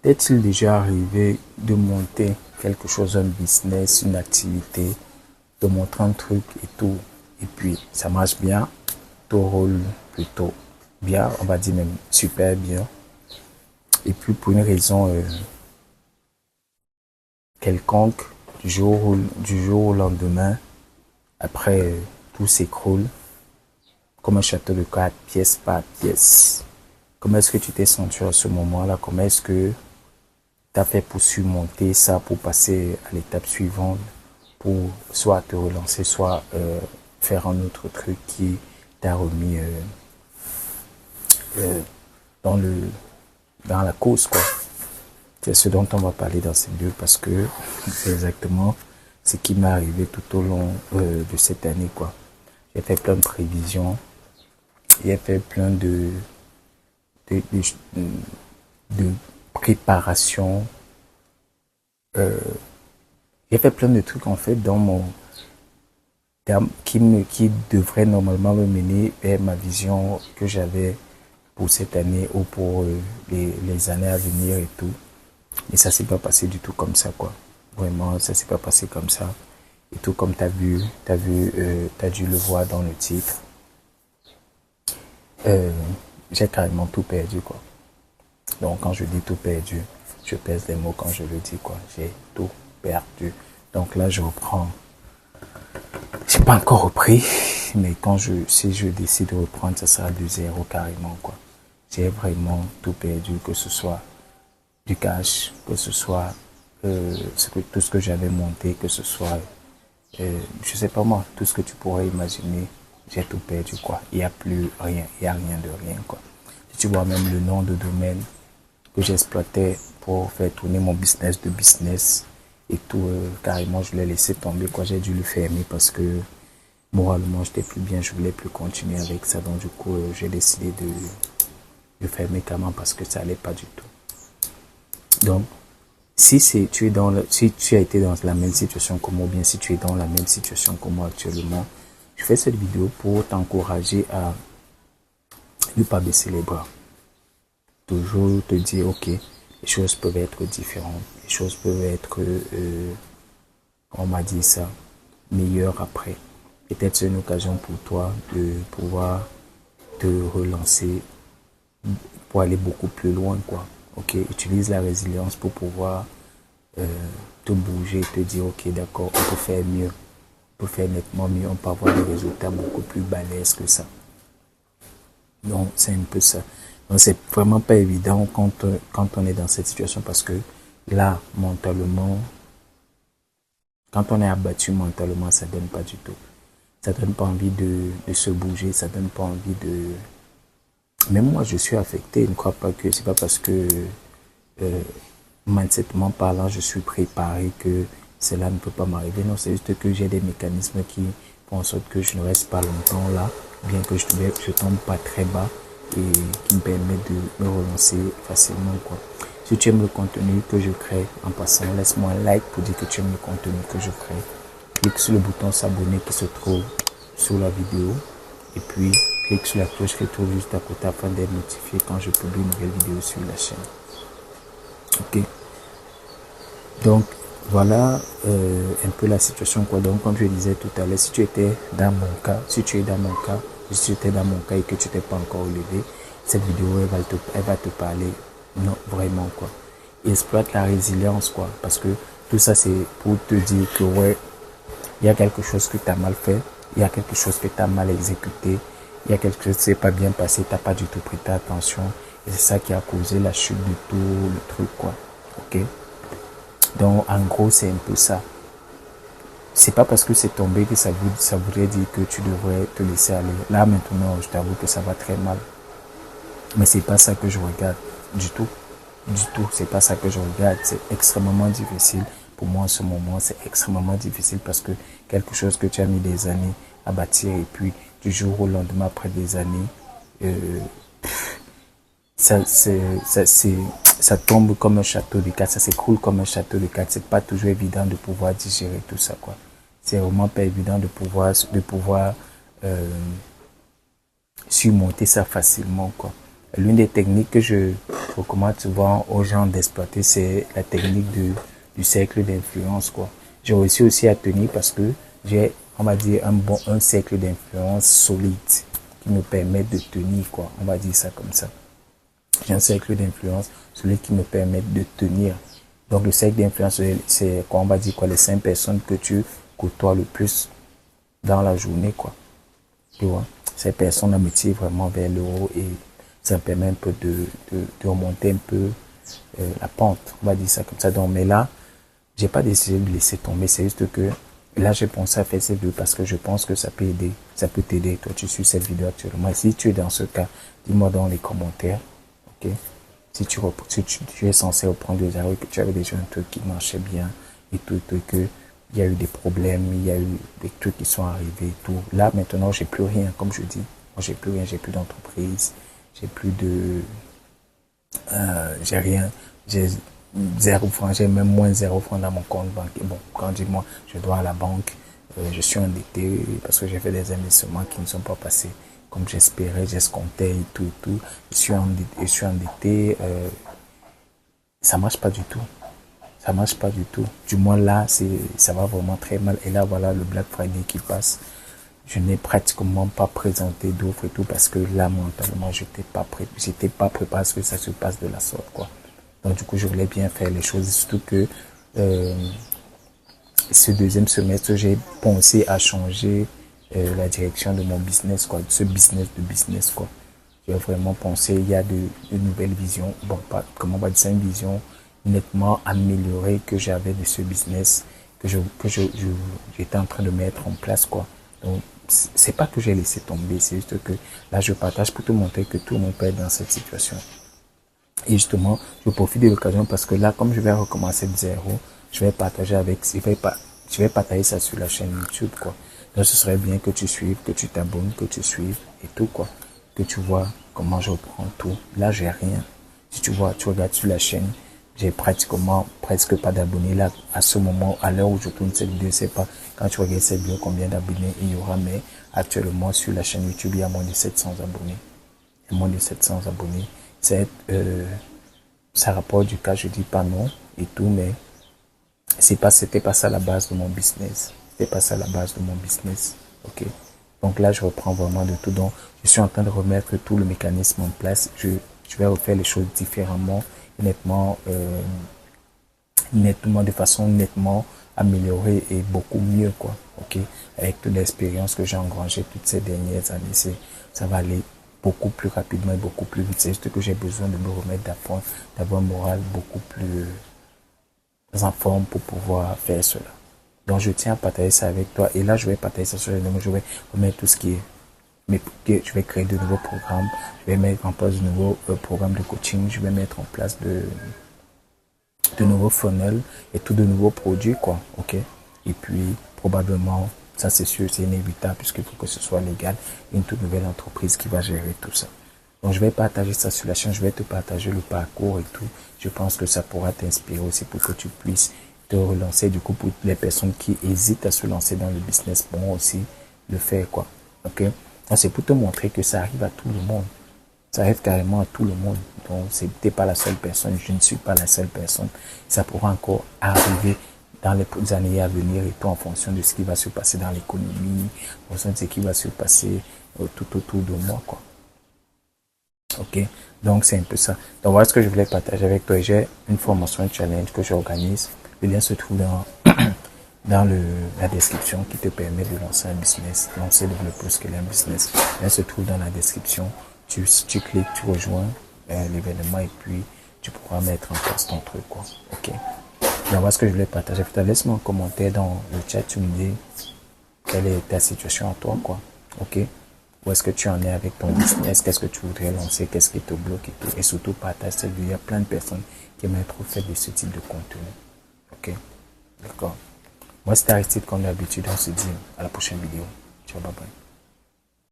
T'est-il déjà arrivé de monter quelque chose, un business, une activité, de montrer un truc et tout, et puis ça marche bien, tout roule plutôt bien, on va dire même super bien, et puis pour une raison quelconque, du jour au lendemain, après tout s'écroule, comme un château de cartes, pièce par pièce. Comment est-ce que tu t'es senti à ce moment-là? Comment est-ce que tu as fait pour surmonter ça, pour passer à l'étape suivante, pour soit te relancer, soit faire un autre truc qui t'a remis euh, dans dans la cause, quoi. C'est ce dont on va parler dans ces vidéos parce que c'est exactement ce qui m'est arrivé tout au long de cette année, quoi. J'ai fait plein de prévisions, j'ai fait plein de, de, de préparation, j'ai fait plein de trucs en fait dans mon qui devrait normalement me mener vers ma vision que j'avais pour cette année ou pour les années à venir et tout. Mais ça s'est pas passé du tout comme ça, quoi. Vraiment, ça s'est pas passé comme ça. Et tout comme t'as dû le voir dans le titre. Euh, j'ai carrément tout perdu, quoi. Donc quand je dis tout perdu, je pèse les mots quand je le dis, quoi. J'ai tout perdu. Donc là, je reprends. J'ai pas encore repris, mais si je décide de reprendre, ça sera de zéro carrément, quoi. J'ai vraiment tout perdu, que ce soit du cash, que ce soit tout ce que j'avais monté, que ce soit, je sais pas moi, tout ce que tu pourrais imaginer, j'ai tout perdu, quoi. Il n'y a plus rien, il n'y a rien de rien, quoi. Si tu vois même le nom de domaine que j'exploitais pour faire tourner mon business de business et tout, carrément, je l'ai laissé tomber, quoi. J'ai dû le fermer parce que moralement, j'étais plus bien, je voulais plus continuer avec ça. Donc, du coup, j'ai décidé de fermer carrément parce que ça allait pas du tout. Donc, si tu as été dans la même situation que moi, ou bien si tu es dans la même situation que moi actuellement, je fais cette vidéo pour t'encourager à ne pas baisser les bras. Toujours te dire, ok, les choses peuvent être différentes, les choses peuvent être, on m'a dit ça, meilleures après. Peut-être c'est une occasion pour toi de pouvoir te relancer pour aller beaucoup plus loin, quoi. Ok, utilise la résilience pour pouvoir te bouger, te dire ok, d'accord, on peut faire mieux, on peut faire nettement mieux, on peut avoir des résultats beaucoup plus balèzes que ça. Donc c'est un peu ça. Donc c'est vraiment pas évident quand on est dans cette situation parce que là, mentalement, quand on est abattu mentalement, ça donne pas du tout. Ça donne pas envie de se bouger, ça donne pas envie de. Même moi, je suis affecté. Ne crois pas que c'est pas parce que mindsetement parlant, je suis préparé que cela ne peut pas m'arriver. Non, c'est juste que j'ai des mécanismes qui font en sorte que je ne reste pas longtemps là, bien que je tombe pas très bas et qui me permettent de me relancer facilement, quoi. Si tu aimes le contenu que je crée, en passant, laisse-moi un like pour dire que tu aimes le contenu que je crée. Clique sur le bouton s'abonner qui se trouve sous la vidéo et puis clique sur la cloche qui se trouve juste à côté afin d'être notifié quand je publie une nouvelle vidéo sur la chaîne. Ok. Donc voilà un peu la situation, quoi. Donc comme je disais tout à l'heure, si tu étais dans mon cas, si tu es dans mon cas, si tu étais dans mon cas et que tu t'es pas encore levé, cette vidéo elle va te parler, non vraiment, quoi. Exploite la résilience, quoi, parce que tout ça c'est pour te dire que ouais, il y a quelque chose que tu as mal fait, il y a quelque chose que tu as mal exécuté, il y a quelque chose qui s'est pas bien passé, tu n'as pas du tout prêté attention et c'est ça qui a causé la chute de tout le truc, quoi. Ok. Donc, en gros, c'est un peu ça. C'est pas parce que c'est tombé que ça voudrait dire que tu devrais te laisser aller. Là, maintenant, je t'avoue que ça va très mal. Mais c'est pas ça que je regarde du tout. Du tout, c'est pas ça que je regarde. C'est extrêmement difficile. Pour moi, en ce moment, c'est extrêmement difficile parce que quelque chose que tu as mis des années à bâtir et puis du jour au lendemain, après des années, ça tombe comme un château de cartes, ça s'écroule comme un château de cartes. C'est pas toujours évident de pouvoir digérer tout ça, quoi. C'est vraiment pas évident de pouvoir surmonter ça facilement, quoi. L'une des techniques que je recommande souvent aux gens d'exploiter, c'est la technique du cercle d'influence, quoi. J'ai réussi aussi à tenir parce que j'ai, on va dire, un cercle d'influence solide qui me permet de tenir, quoi. On va dire ça comme ça. J'ai un cercle d'influence, celui qui me permet de tenir. Donc le cercle d'influence, c'est quoi, on va dire quoi, les 5 personnes que tu côtoies le plus dans la journée, quoi. Tu vois, ces personnes me tirent vraiment vers le haut et ça me permet un peu de remonter un peu la pente, on va dire ça comme ça. Donc, mais là, j'ai pas décidé de laisser tomber, c'est juste que là, j'ai pensé à faire cette vidéo parce que je pense que ça peut aider, ça peut t'aider. Toi, tu suis cette vidéo actuellement. Et si tu es dans ce cas, dis-moi dans les commentaires, ok? Si tu es censé reprendre des erreurs, que tu avais déjà un truc qui marchait bien et tout, que il y a eu des problèmes, il y a eu des trucs qui sont arrivés et tout. Là, maintenant, j'ai plus rien, comme je dis. Moi, j'ai plus rien, j'ai plus d'entreprise, j'ai plus de, j'ai rien, j'ai 0 franc, j'ai même moins 0 franc dans mon compte bancaire. Bon, quand je dis moi, je dois à la banque, je suis endetté parce que j'ai fait des investissements qui ne sont pas passés comme j'espérais, j'escomptais et tout, et tout. Je suis endetté, ça marche pas du tout. Ça marche pas du tout. Du moins là, ça va vraiment très mal. Et là, voilà le Black Friday qui passe. Je n'ai pratiquement pas présenté d'offres et tout parce que là, mentalement, j'étais pas préparé à ce que ça se passe de la sorte, quoi. Donc, du coup, je voulais bien faire les choses, surtout que, ce deuxième semestre, j'ai pensé à changer, la direction de mon business, quoi, ce business, quoi. J'ai vraiment pensé, il y a de nouvelles visions. Bon, pas, comment on va dire ça, une vision nettement améliorée que j'avais de ce business, j'étais en train de mettre en place, quoi. Donc, c'est pas que j'ai laissé tomber, c'est juste que là, je partage pour te montrer que tout le monde peut être dans cette situation. Et justement, je profite de l'occasion parce que là, comme je vais recommencer de zéro, je vais partager je vais partager ça sur la chaîne YouTube, quoi. Donc, ce serait bien que tu suives, que tu t'abonnes, que tu suives et tout, quoi. Que tu vois comment je reprends tout. Là, j'ai rien. Si tu vois, tu regardes sur la chaîne, j'ai pratiquement presque pas d'abonnés là. À ce moment, à l'heure où je tourne cette vidéo, je sais pas quand tu regardes cette vidéo combien d'abonnés il y aura, mais actuellement sur la chaîne YouTube, il y a moins de 700 abonnés. Il y a moins de 700 abonnés. Ça rapporte du cas, je dis pas non et tout, mais c'était pas ça la base de mon business. C'était pas ça la base de mon business. Ok. Donc là, je reprends vraiment de tout. Donc, je suis en train de remettre tout le mécanisme en place. Je vais refaire les choses différemment, nettement, de façon nettement améliorée et beaucoup mieux, quoi. Ok. Avec toute l'expérience que j'ai engrangée toutes ces dernières années, ça va aller beaucoup plus rapidement et beaucoup plus vite. C'est juste que j'ai besoin de me remettre d'appoint, d'avoir un moral beaucoup plus en forme pour pouvoir faire cela. Donc, je tiens à partager ça avec toi. Et là, je vais partager ça sur les numéros. Je vais remettre tout ce qui est, mais je vais créer de nouveaux programmes. Je vais mettre en place de nouveaux programmes de coaching. Je vais mettre en place de nouveaux funnels et tout de nouveaux produits, quoi. Ok. Et puis, probablement, ça c'est sûr, c'est inévitable puisqu'il faut que ce soit légal. Une toute nouvelle entreprise qui va gérer tout ça. Donc, je vais partager ça sur la chaîne. Je vais te partager le parcours et tout. Je pense que ça pourra t'inspirer aussi pour que tu puisses te relancer. Du coup, pour les personnes qui hésitent à se lancer dans le business pourront aussi le faire, quoi. Ok. Donc, c'est pour te montrer que ça arrive à tout le monde. Ça arrive carrément à tout le monde. Donc, t'es pas la seule personne. Je ne suis pas la seule personne. Ça pourra encore arriver dans les années à venir et tout en fonction de ce qui va se passer dans l'économie, en fonction de ce qui va se passer tout autour de moi, quoi. Ok, donc c'est un peu ça. Donc voilà ce que je voulais partager avec toi. J'ai une formation challenge que j'organise. Le lien se trouve dans la description qui te permet de lancer un business, lancer le plus que un business. Le lien se trouve dans la description. Tu cliques, tu rejoins l'événement et puis tu pourras mettre en place ton truc, quoi. Ok. Donc voilà ce que je voulais partager. Laisse-moi un commentaire dans le chat. Tu me dis quelle est ta situation à toi, quoi. Ok. Où est-ce que tu en es avec ton business? Qu'est-ce que tu voudrais lancer? Qu'est-ce qui te bloque et tout? Et surtout, partage cette vidéo. Il y a plein de personnes qui aimeraient trop faire de ce type de contenu. Ok? D'accord. Moi, c'était Aristide comme d'habitude. On se dit à la prochaine vidéo. Ciao, bye bye.